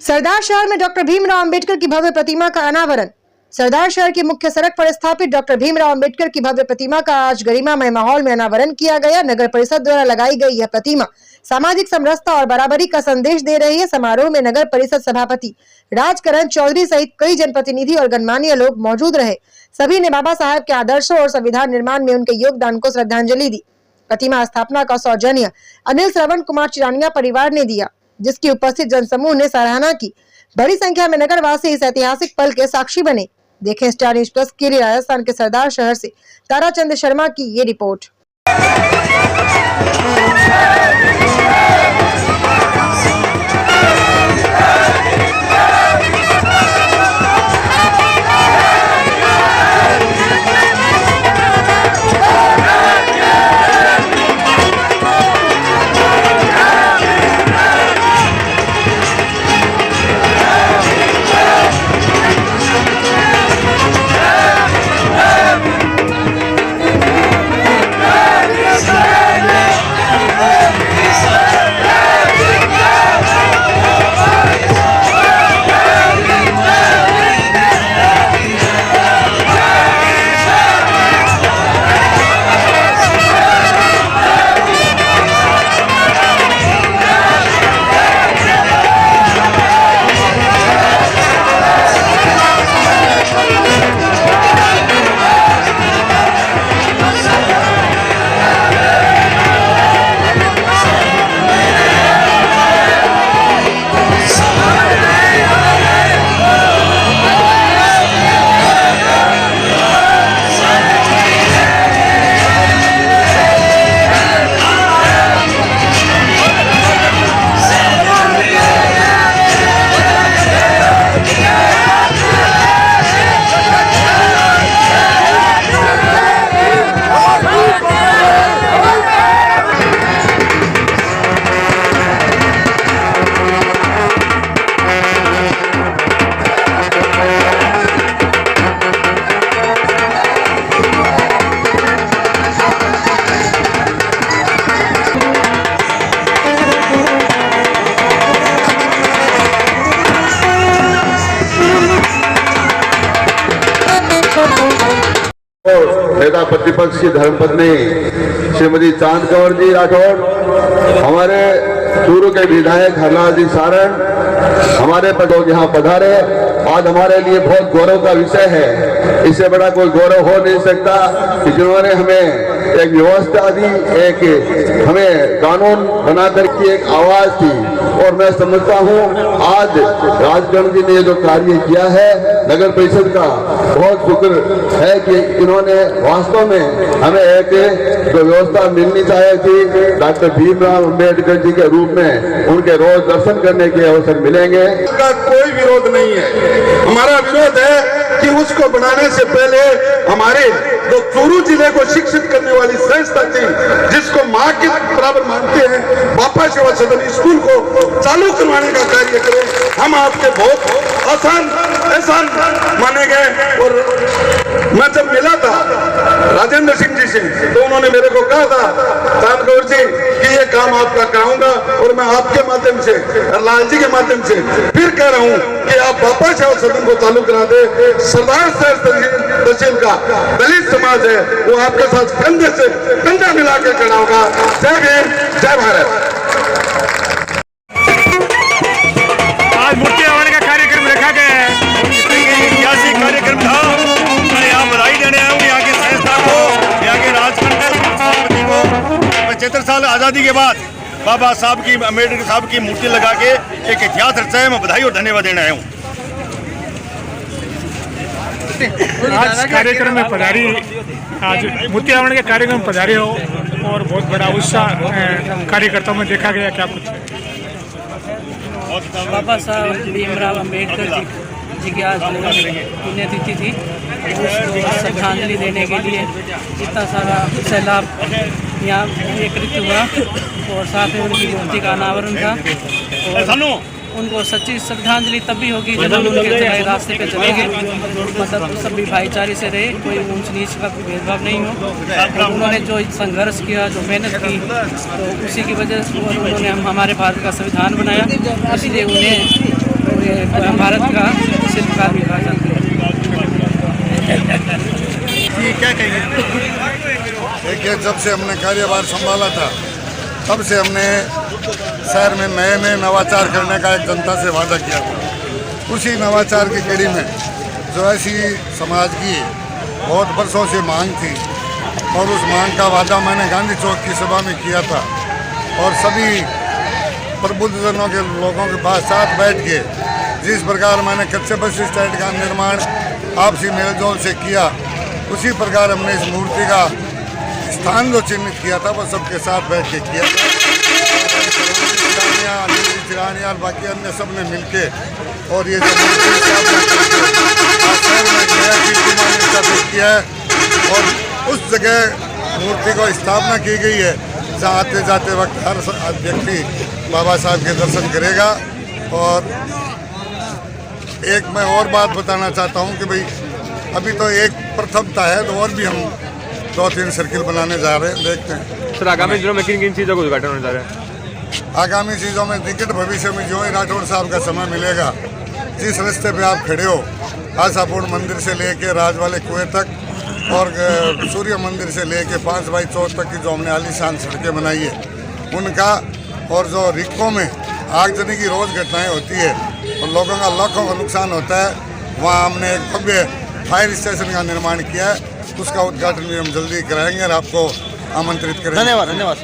सरदार शहर में डॉक्टर भीमराव अंबेडकर की भव्य प्रतिमा का अनावरण। सरदार शहर की मुख्य सड़क पर स्थापित डॉक्टर भीमराव अंबेडकर की भव्य प्रतिमा का आज गरिमामय माहौल में अनावरण किया गया। नगर परिषद द्वारा लगाई गई यह प्रतिमा सामाजिक समरसता और बराबरी का संदेश दे रही है। समारोह में नगर परिषद सभापति राजकरण चौधरी सहित कई जनप्रतिनिधि और गणमान्य लोग मौजूद रहे। सभी ने बाबा साहब के आदर्शों और संविधान निर्माण में उनके योगदान को श्रद्धांजलि दी। प्रतिमा स्थापना का सौजन्य अनिल श्रवण कुमार चिरानिया परिवार ने दिया, जिसकी उपस्थित जनसमूह ने सराहना की। बड़ी संख्या में नगरवासी इस ऐतिहासिक पल के साक्षी बने। देखें स्टार न्यूज प्लस के लिए राजस्थान के सरदार शहर से ताराचंद शर्मा की ये रिपोर्ट। नेता प्रतिपक्ष की धर्मपत्नी श्रीमती चांद कंवर जी राठौड़, हमारे चूरू के विधायक हरलाल जी सारण, हमारे लोग यहाँ पधारे। आज हमारे लिए बहुत गौरव का विषय है। इससे बड़ा कोई गौरव हो नहीं सकता कि जिन्होंने हमें एक व्यवस्था दी, एक हमें कानून बनाकर की एक आवाज थी। और मैं समझता हूँ आज राजकरण जी ने जो कार्य किया है नगर परिषद का, बहुत शुक्र है कि इन्होंने वास्तव में हमें एक जो व्यवस्था मिलनी चाहिए थी, डॉक्टर भीमराव अंबेडकर जी के रूप में उनके रोज दर्शन करने के अवसर मिलेंगे। का कोई विरोध नहीं है। हमारा विरोध है कि उसको बनाने से पहले हमारे जो चूरू जिले को शिक्षित करने वाली संस्था थी, जिसको माँ के बराबर मानते हैं, बापा सेवा सदन स्कूल को चालू करवाने का कार्य करें। हम आपके बहुत आसान एहसान माने गए। और मैं जब मिला था राजेंद्र सिंह जी से, तो उन्होंने मेरे को कहा था चांद कंवर जी कि ये काम आपका कराऊंगा। और मैं आपके माध्यम से, लाल जी के माध्यम से फिर कह रहा हूँ कि आप बापा सेवा सदन को चालू करा दे। सरदार तहसील का दलित समाज है, वो आपके साथ कंधे से कंधा मिला के खड़ा होगा। जय भीम, जय भारत। आज मूर्ति आने का कार्यक्रम रखा गया है। ऐतिहासिक कार्यक्रम था। मैं यहाँ बधाई देने आया हूँ यहाँ के संस्था को, यहाँ के राजकरण को। 75 साल आज़ादी के बाद बाबा साहब की, अम्बेडकर साहब की मूर्ति लगा के एक इतिहास रचा है। मैं बधाई और धन्यवाद देने आया हूँ। आज कार्यक्रम में पधारी, आज मूर्ति आरोहण के कार्यक्रम में पधारे हो और बहुत बड़ा उत्साह कार्यकर्ताओं में देखा गया। क्या कुछ बाबा साहब भीमराव अंबेडकर जी की आज पुण्यतिथि थी। उसको श्रद्धांजलि देने के लिए इतना सारा सैलाब यहाँ एकत्रित हुआ और साथ में उनकी मूर्ति का अनावरण था। और उनको सच्ची श्रद्धांजलि तब भी होगी जब हम उनके चलाए रास्ते पे चलेंगे। मतलब सभी भाईचारे से रहे, कोई ऊंच नीच का कोई भेदभाव नहीं हो। उन्होंने जो संघर्ष किया, जो मेहनत की, तो उसी की वजह से उन्होंने हमारे भारत का संविधान बनाया। इसलिए उन्हें उन्हें भारत का शिल्पकार भी कहा जाता है। क्या कहेंगे? देखिए, जब से हमने कार्यभार संभाला था तब से हमने शहर में नए नए नवाचार करने का एक जनता से वादा किया था। उसी नवाचार की कड़ी में जो ऐसी समाज की बहुत वर्षों से मांग थी और उस मांग का वादा मैंने गांधी चौक की सभा में किया था और सभी प्रबुद्धजनों के लोगों के पास साथ बैठ के जिस प्रकार मैंने कच्चे बस स्टैंड का निर्माण आपसी मेलजोल से किया, उसी प्रकार हमने इस मूर्ति का स्थान जो चिन्हित किया था वो सबके साथ बैठ के किया था। चिरानिया और बाकी अन्य सब ने मिलके और ये जो मूर्ति स्थापित किया है और उस जगह मूर्ति को स्थापना की गई है जहाँ आते जाते वक्त हर व्यक्ति बाबा साहब के दर्शन करेगा। और एक मैं और बात बताना चाहता हूँ कि भाई अभी तो एक प्रथमता है तो और भी हम 2-3 सर्किल बनाने जा रहे हैं, देखते हैं। सर आगामी दिनों में किन किन चीज़ों को उद्घाटन होने जा रहा है? आगामी चीज़ों में निकट भविष्य में जो ही राठौड़ साहब का समय मिलेगा, जिस रास्ते पे आप खड़े हो आशापुर मंदिर से लेके राज वाले कुएं तक और सूर्य मंदिर से लेके 5x4 तक की जो हमने आलीशान सड़कें बनाई है उनका, और जो रिक्कों में आगजनी की रोज़ घटनाएं होती है और लोगों का लाखों का नुकसान होता है, वहाँ हमने एक भव्य फायर स्टेशन का निर्माण किया है, उसका उद्घाटन भी हम जल्दी कराएंगे और आपको आमंत्रित करेंगे। धन्यवाद।